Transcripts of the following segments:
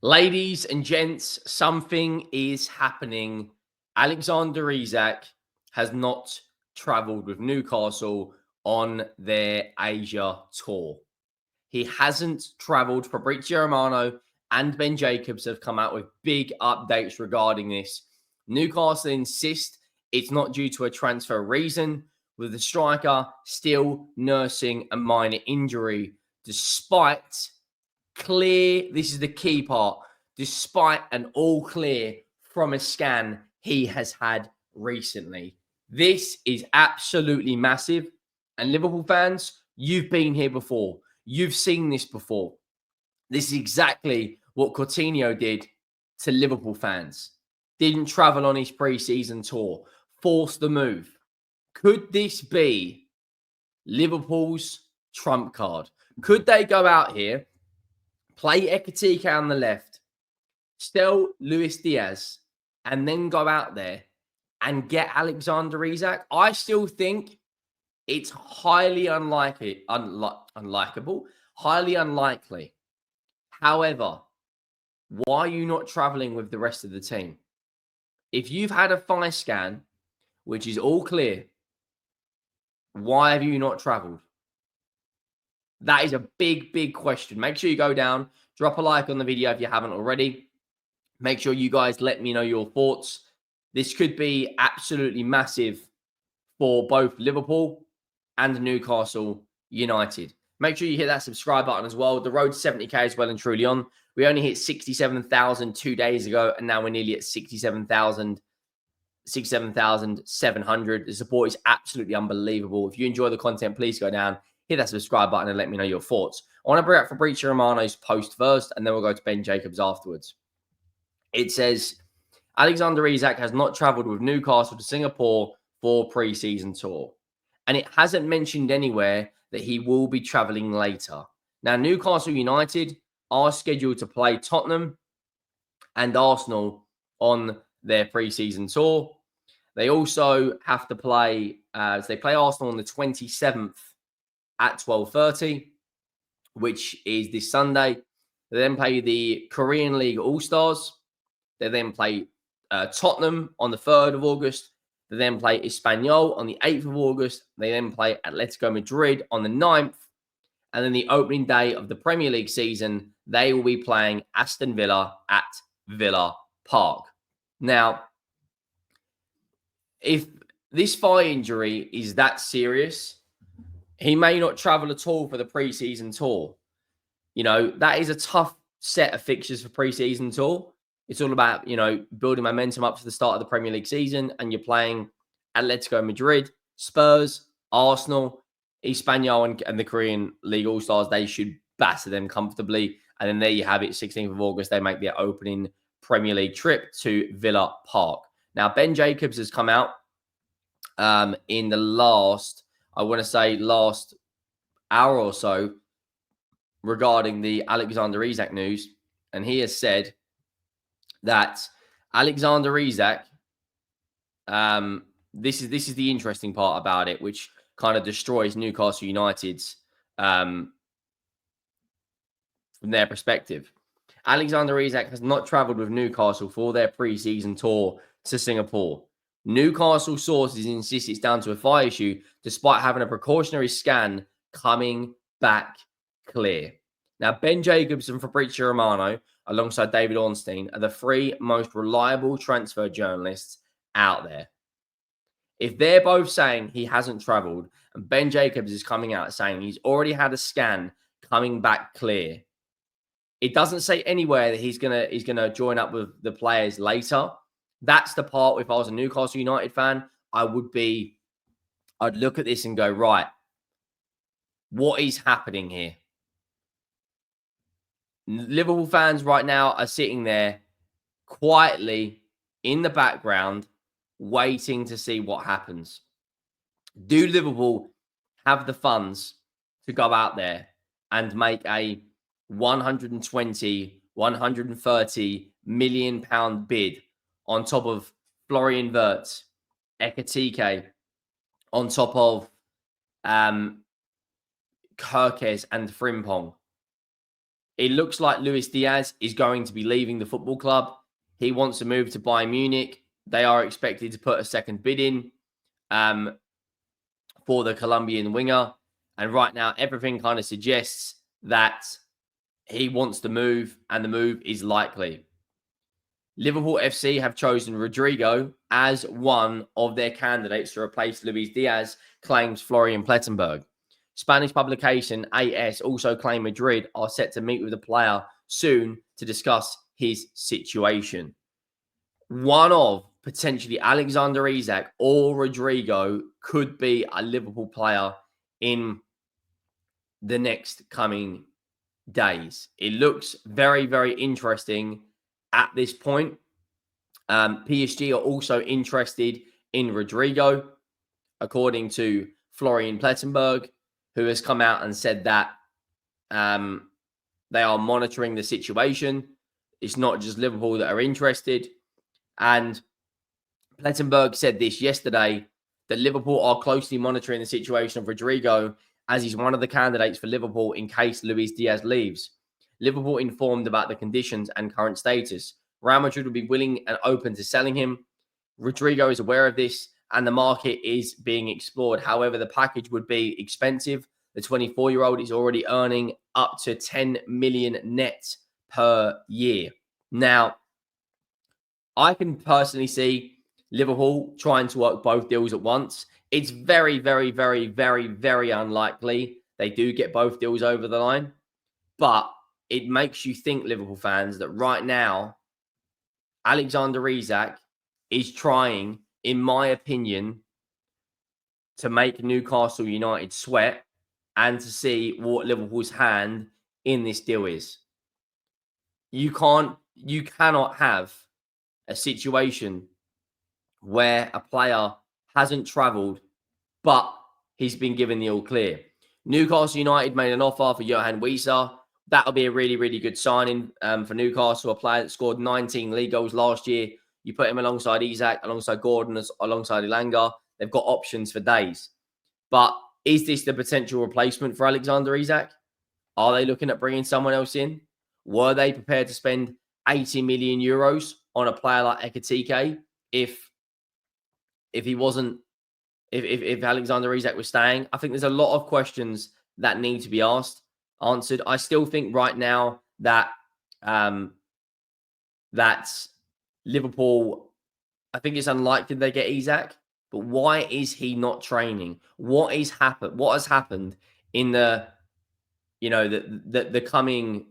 Ladies and gents, something is happening. Alexander Isak has not travelled with Newcastle on their Asia tour. He hasn't travelled. Fabrizio Romano and Ben Jacobs have come out with big updates regarding this. Newcastle insist it's not due to a transfer reason, with the striker still nursing a minor injury, despite this is the key part, despite an all clear from a scan he has had recently. This is absolutely massive. And Liverpool fans, you've been here before. You've seen this before. This is exactly what Coutinho did to Liverpool fans. Didn't travel on his pre-season tour, forced the move. Could this be Liverpool's trump card? Could they go out here, play Ekitike on the left, sell Luis Diaz, and then go out there and get Alexander Isak? I still think it's highly unlikable, highly unlikely. However, why are you not traveling with the rest of the team? If you've had a thigh scan, which is all clear, why have you not traveled? That is a big, big question. Make sure you go down, drop a like on the video if you haven't already. Make sure you guys let me know your thoughts. This could be absolutely massive for both Liverpool and Newcastle United. Make sure you hit that subscribe button as well. The road to 70k is well and truly on. We only hit 67,000 2 days ago, and now we're nearly at 67,700. The support is absolutely unbelievable. If you enjoy the content, please go down, hit that subscribe button, and let me know your thoughts. I want to bring up Fabrizio Romano's post first, and then we'll go to Ben Jacobs afterwards. It says, Alexander Isak has not travelled with Newcastle to Singapore for pre-season tour. And it hasn't mentioned anywhere that he will be travelling later. Now, Newcastle United are scheduled to play Tottenham and Arsenal on their pre-season tour. They also have to play, they play Arsenal on the 27th at 12:30, which is this Sunday. They then play the Korean League All-Stars. They then play Tottenham on the 3rd of August. They then play Espanyol on the 8th of August. They then play Atletico Madrid on the 9th. And then the opening day of the Premier League season, they will be playing Aston Villa at Villa Park. Now, if this thigh injury is that serious, he may not travel at all for the pre-season tour. You know, that is a tough set of fixtures for pre-season tour. It's all about, building momentum up to the start of the Premier League season, and you're playing Atletico Madrid, Spurs, Arsenal, Espanyol, and the Korean League All-Stars. They should batter them comfortably. And then there you have it, 16th of August, they make their opening Premier League trip to Villa Park. Now, Ben Jacobs has come out in the last hour or so regarding the Alexander Isak news. And he has said that Alexander Isak, this is the interesting part about it, which kind of destroys Newcastle United's from their perspective. Alexander Isak has not travelled with Newcastle for their pre-season tour to Singapore. Newcastle sources insist it's down to a thigh issue, despite having a precautionary scan coming back clear. Now, Ben Jacobs and Fabrizio Romano, alongside David Ornstein, are the three most reliable transfer journalists out there. If they're both saying he hasn't travelled, and Ben Jacobs is coming out saying he's already had a scan coming back clear, it doesn't say anywhere that he's gonna join up with the players later. That's the part, if I was a Newcastle United fan, I'd look at this and go, right, what is happening here? Liverpool fans right now are sitting there quietly in the background, waiting to see what happens. Do Liverpool have the funds to go out there and make a 120, 130 million pound bid on top of Florian Wirtz, Ekitike, on top of Kirkes and Frimpong? It looks like Luis Diaz is going to be leaving the football club. He wants to move to Bayern Munich. They are expected to put a second bid in for the Colombian winger. And right now, everything kind of suggests that he wants to move, and the move is likely. Liverpool FC have chosen Rodrigo as one of their candidates to replace Luis Diaz, claims Florian Plettenberg. Spanish publication AS also claim Madrid are set to meet with the player soon to discuss his situation. One of potentially Alexander Isak or Rodrigo could be a Liverpool player in the next coming days. It looks very, very interesting at this point. PSG are also interested in Rodrigo, according to Florian Plettenberg, who has come out and said that they are monitoring the situation. It's not just Liverpool that are interested. And Plettenberg said this yesterday, that Liverpool are closely monitoring the situation of Rodrigo, as he's one of the candidates for Liverpool in case Luis Diaz leaves. Liverpool informed about the conditions and current status. Real Madrid will be willing and open to selling him. Rodrigo is aware of this, and the market is being explored. However, the package would be expensive. The 24-year-old is already earning up to 10 million net per year. Now, I can personally see Liverpool trying to work both deals at once. It's very, very, very, very, very unlikely they do get both deals over the line. But it makes you think, Liverpool fans, that right now, Alexander Isak is trying, in my opinion, to make Newcastle United sweat and to see what Liverpool's hand in this deal is. You cannot have a situation where a player hasn't travelled, but he's been given the all clear. Newcastle United made an offer for Johan Wieser. That'll be a really, really good signing for Newcastle, a player that scored 19 league goals last year. You put him alongside Isak, alongside Gordon, alongside Elanga. They've got options for days. But is this the potential replacement for Alexander Isak? Are they looking at bringing someone else in? Were they prepared to spend 80 million euros on a player like Ekitike if he wasn't, if Alexander Isak was staying? I think there's a lot of questions that need to be answered. I still think right now that that's Liverpool. I think it's unlikely they get Isak, but why is he not training? What has happened in the coming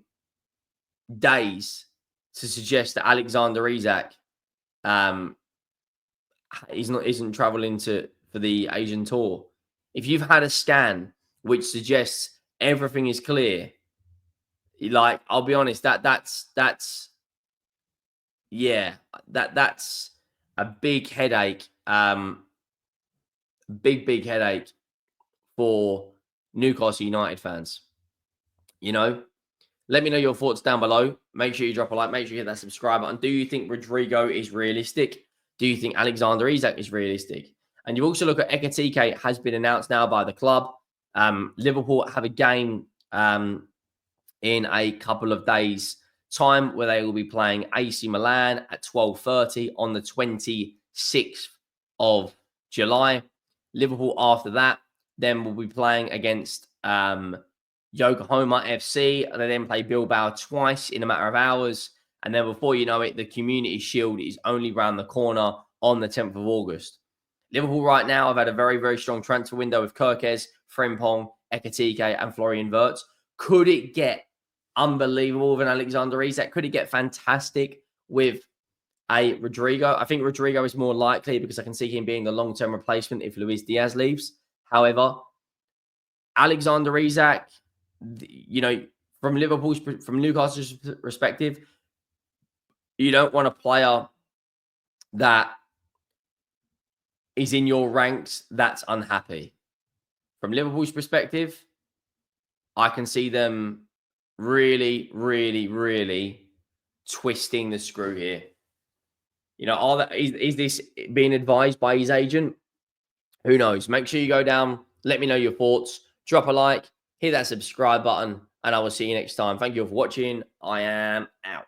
days to suggest that Alexander Isak isn't traveling for the Asian tour? If you've had a scan which suggests everything is clear, like, I'll be honest, that's a big headache, big headache for Newcastle United fans. Let me know your thoughts down below. Make sure you drop a like. Make sure you hit that subscribe button. Do you think Rodrigo is realistic? Do you think Alexander Isak is realistic? And you also look at Ekitike has been announced now by the club. Liverpool have a game in a couple of days' time where they will be playing AC Milan at 12:30 on the 26th of July. Liverpool after that then will be playing against Yokohama FC. They then play Bilbao twice in a matter of hours. And then before you know it, the Community Shield is only around the corner on the 10th of August. Liverpool right now have had a very, very strong transfer window with Kirkes, Frimpong, Ekitike, and Florian Wirtz. Could it get unbelievable with an Alexander Isak? Could it get fantastic with a Rodrigo? I think Rodrigo is more likely because I can see him being the long-term replacement if Luis Diaz leaves. However, Alexander Isak, from Newcastle's perspective, you don't want a player that is in your ranks that's unhappy. From Liverpool's perspective, I can see them really, really, really twisting the screw here. Is this being advised by his agent? Who knows? Make sure you go down. Let me know your thoughts. Drop a like. Hit that subscribe button. and I will see you next time. Thank you for watching. I am out.